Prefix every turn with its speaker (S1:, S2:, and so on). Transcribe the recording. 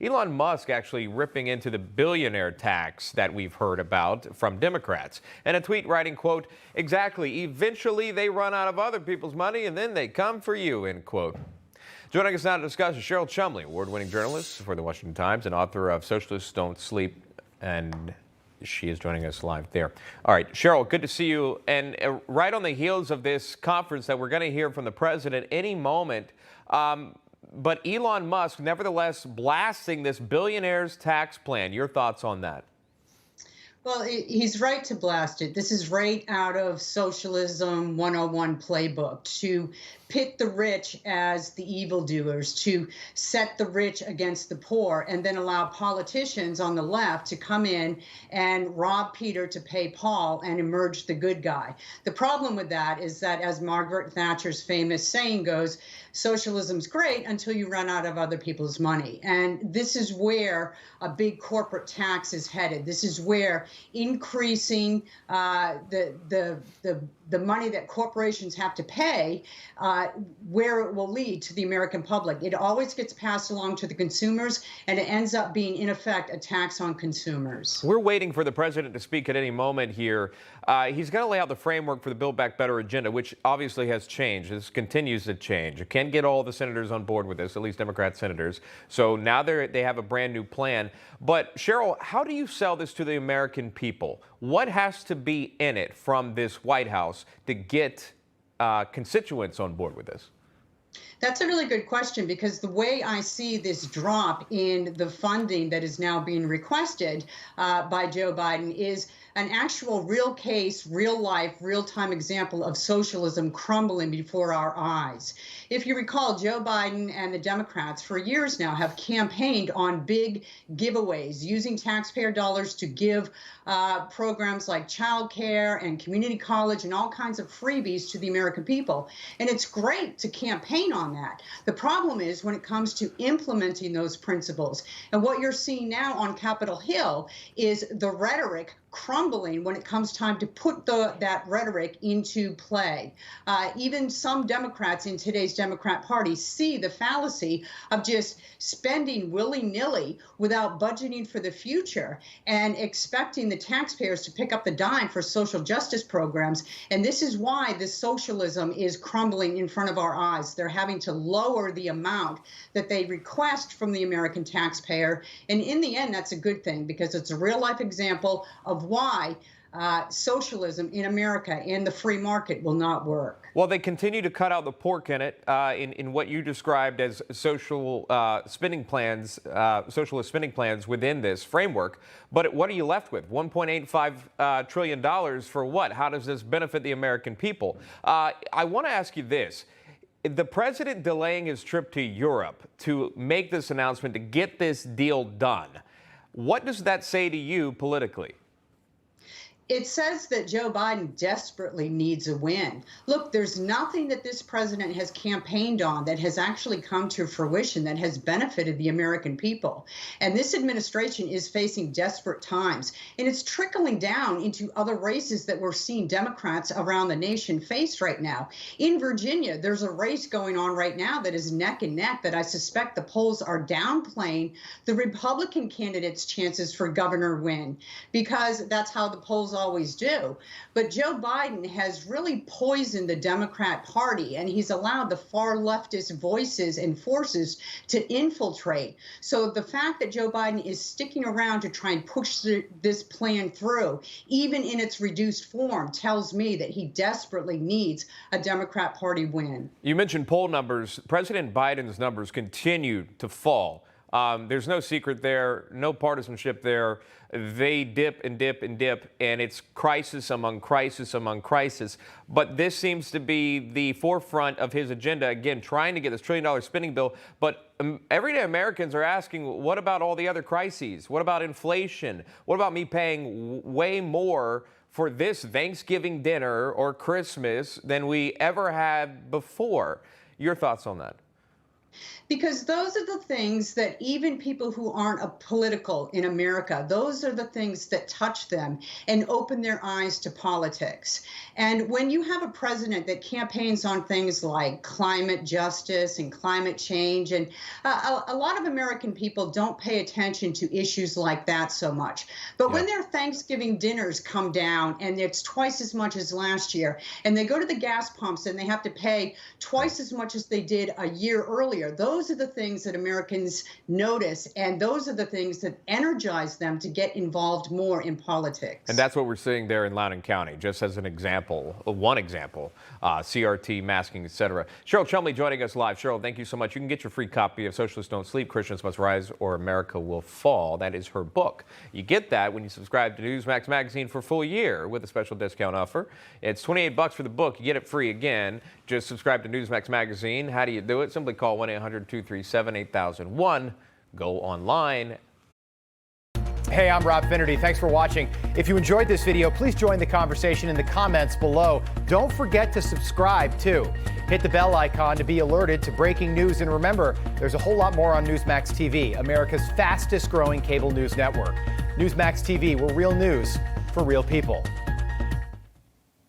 S1: Elon Musk actually ripping into the billionaire tax that we've heard about from Democrats. And a tweet writing, quote, "Exactly, eventually they run out of other people's money and then they come for you," end quote. Joining us now to discuss is Cheryl Chumley, award-winning journalist for the Washington Times and author of Socialists Don't Sleep. And she is joining us live there. All right, Cheryl, good to see you. And right on the heels of this conference that we're going to hear from the president any moment, but Elon Musk, nevertheless, blasting this billionaire's tax plan. Your thoughts on that?
S2: Well, he's right to blast it. This is right out of Socialism 101 playbook, to pit the rich as the evildoers, to set the rich against the poor, and then allow politicians on the left to come in and rob Peter to pay Paul and emerge the good guy. The problem with that is that, as Margaret Thatcher's famous saying goes, socialism's great until you run out of other people's money. And this is where a big corporate tax is headed. This is where increasing the money that corporations have to pay, where it will lead to the American public. It always gets passed along to the consumers, and it ends up being, in effect, a tax on consumers.
S1: We're waiting for the president to speak at any moment here. He's going to lay out the framework for the Build Back Better agenda, which obviously has changed. This continues to change. You can't get all the senators on board with this, at least Democrat senators. So now they have a brand new plan. But Cheryl, how do you sell this to the American people? What has to be in it from this White House to get constituents on board with this?
S2: That's a really good question, because the way I see this drop in the funding that is now being requested by Joe Biden is an actual real case, real life, real time example of socialism crumbling before our eyes. If you recall, Joe Biden and the Democrats for years now have campaigned on big giveaways, using taxpayer dollars to give programs like child care and community college and all kinds of freebies to the American people. And it's great to campaign on that. The problem is when it comes to implementing those principles. And what you're seeing now on Capitol Hill is the rhetoric crumbling when it comes time to put that rhetoric into play. Even some Democrats in today's Democrat Party see the fallacy of just spending willy-nilly without budgeting for the future and expecting the taxpayers to pick up the dime for social justice programs. And this is why this socialism is crumbling in front of our eyes. They're having to lower the amount that they request from the American taxpayer. And in the end, that's a good thing, because it's a real-life example of why socialism in America and the free market will not work.
S1: Well, they continue to cut out the pork in it in what you described as social spending plans, socialist spending plans within this framework. But what are you left with? $1.85 trillion for what? How does this benefit the American people? I want to ask you this. The president delaying his trip to Europe to make this announcement, to get this deal done, what does that say to you politically?
S2: It says that Joe Biden desperately needs a win. Look, there's nothing that this president has campaigned on that has actually come to fruition that has benefited the American people. And this administration is facing desperate times. And it's trickling down into other races that we're seeing Democrats around the nation face right now. In Virginia, there's a race going on right now that is neck and neck that I suspect the polls are downplaying the Republican candidate's chances for governor win, because that's how the polls always do. But Joe Biden has really poisoned the Democrat Party, and he's allowed the far leftist voices and forces to infiltrate. So the fact that Joe Biden is sticking around to try and push this plan through, even in its reduced form, tells me that he desperately needs a Democrat Party win.
S1: You mentioned poll numbers. President Biden's numbers continue to fall. There's no secret there, no partisanship there. They dip and dip and dip, and it's crisis among crisis among crisis. But this seems to be the forefront of his agenda, again, trying to get this $1 trillion spending bill. But everyday Americans are asking, what about all the other crises? What about inflation? What about me paying way more for this Thanksgiving dinner or Christmas than we ever had before? Your thoughts on that?
S2: Because those are the things that even people who aren't political in America, those are the things that touch them and open their eyes to politics. And when you have a president that campaigns on things like climate justice and climate change, and a lot of American people don't pay attention to issues like that so much. But when their Thanksgiving dinners come down and it's twice as much as last year, and they go to the gas pumps and they have to pay twice as much as they did a year earlier, those are the things that Americans notice, and those are the things that energize them to get involved more in politics.
S1: And that's what we're seeing there in Loudoun County, just as an example, one example, CRT, masking, etc. Cheryl Chumley joining us live. Cheryl, thank you so much. You can get your free copy of Socialists Don't Sleep, Christians Must Rise, or America Will Fall. That is her book. You get that when you subscribe to Newsmax magazine for a full year with a special discount offer. It's $28 for the book. You get it free again. Just subscribe to Newsmax magazine. How do you do it? Simply call 1-800-237-8001. Go online.
S3: Hey, I'm Rob Finnerty. Thanks for watching. If you enjoyed this video, please join the conversation in the comments below. Don't forget to subscribe, too. Hit the bell icon to be alerted to breaking news. And remember, there's a whole lot more on Newsmax TV, America's fastest growing cable news network. Newsmax TV, we're real news for real people.